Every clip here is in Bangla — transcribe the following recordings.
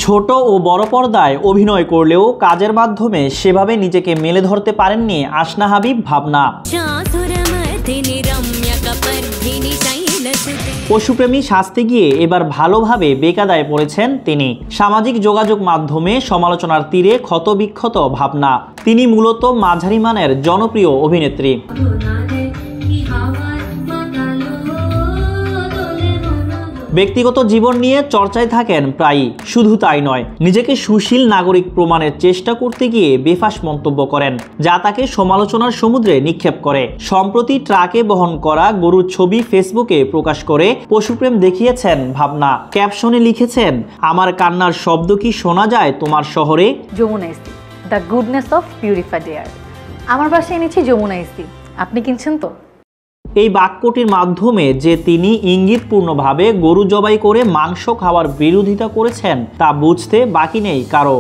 ছোট ও বড় পর্দায় অভিনয় করলেও কাজের মাধ্যমে সেভাবে নিজেকে মেলে ধরতে পারেননি আসনা হাবিব ভাবনা। পশুপ্রেমী সাজতে গিয়ে এবার ভালোভাবে বেকায়দায় পড়েছেন তিনি। সামাজিক যোগাযোগ মাধ্যমে সমালোচনার তীরে ক্ষতবিক্ষত ভাবনা। তিনি মূলত মাঝারি মানের জনপ্রিয় অভিনেত্রী। ব্যক্তিগত জীবন নিয়ে চর্চায় থাকেন প্রায়ই। শুধু তাই নয়, নিজেকে সুশীল নাগরিক প্রমাণের চেষ্টা করতে গিয়ে বেফাঁস মন্তব্য করেন, যা তাকে সমালোচনার সমুদ্রে নিক্ষেপ করে। সম্প্রতি ট্রাকে বহন করা গরুর ছবি ফেসবুকে প্রকাশ করে পশুপ্রেম দেখিয়েছেন ভাবনা। ক্যাপশনে লিখেছেন, আমার কান্নার শব্দ কি শোনা যায় তোমার শহরে? যমুনা ইস্তি, the goodness of purified air. আমার বাসায় এনেছি যমুনা ইস্তি, আপনি কিনছেন তো? এই বাক্যটির মাধ্যমে যে তিনি ইঙ্গিতপূর্ণভাবে গরু জবাই করে মাংস খাওয়ার বিরোধিতা করেছেন তা বুঝতে বাকি নেই কারো।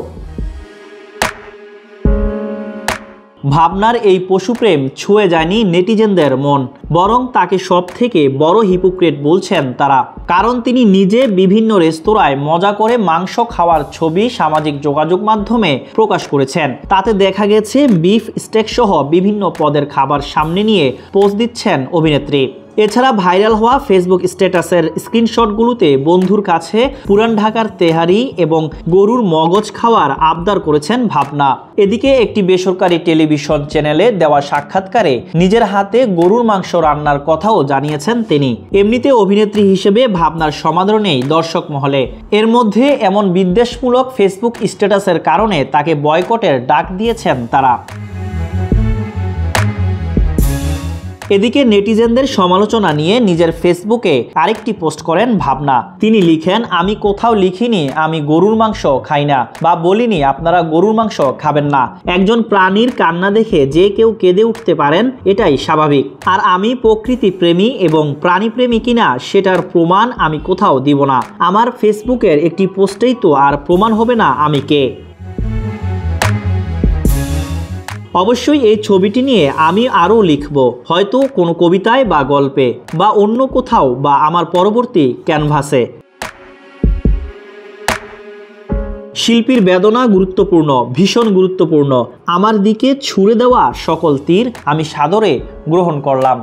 ভাবনার এই পশুপ্রেম ছুঁয়ে যায়নি নেটিজেনদের মন, বরং তাকে সব থেকে বড় হিপোক্রেট বলছেন তারা। কারণ তিনি নিজে বিভিন্ন রেস্তোরাঁয় মজা করে মাংস খাওয়ার ছবি সামাজিক যোগাযোগ মাধ্যমে প্রকাশ করেছেন। তাতে দেখা গেছে বিফ স্টেক সহ বিভিন্ন পদের খাবার সামনে নিয়ে পোজ দিচ্ছেন অভিনেত্রী। এছাড়া ভাইরাল হওয়া ফেসবুক স্ট্যাটাসের স্ক্রিনশটগুলোতে বন্ধুর কাছে পুরান ঢাকার তেহারি এবং গরুর মগজ খাওয়ার আবদার করেছেন ভাবনা। এদিকে একটি বেসরকারি টেলিভিশন চ্যানেলে দেওয়া সাক্ষাৎকারে নিজের হাতে গরুর মাংস রান্নার কথাও জানিয়েছেন তিনি। এমনিতে অভিনেত্রী হিসেবে ভাবনার সমাদর নেই দর্শক মহলে। এর মধ্যে এমন বিদ্বেষমূলক ফেসবুক স্ট্যাটাসের কারণে তাকে বয়কটের ডাক দিয়েছেন তারা। এদিকে নেটিজেনদের সমালোচনা নিয়ে নিজের ফেসবুকে আরেকটি পোস্ট করেন ভাবনা। তিনি লিখেন, আমি কোথাও লিখিনি আমি গরুর মাংস খাই না বা বলিনি আপনারা গরুর মাংস খাবেন না। একজন প্রাণীর কান্না দেখে যে কেউ কেঁদে উঠতে পারেন, এটাই স্বাভাবিক। আর আমি প্রকৃতি প্রেমী এবং প্রাণী প্রেমী কিনা সেটার প্রমাণ আমি কোথাও দিব না। আমার ফেসবুকের একটি পোস্টেই তো আর প্রমাণ হবে না আমি কে। অবশ্যই এই ছবিটি নিয়ে আমি আরও লিখব, হয়তো কোনো কবিতায় বা গল্পে বা অন্য কোথাও বা আমার পরবর্তী ক্যানভাসে। শিল্পীর বেদনা গুরুত্বপূর্ণ, ভীষণ গুরুত্বপূর্ণ। আমার দিকে ছুড়ে দেওয়া সকল তীর আমি সাদরে গ্রহণ করলাম।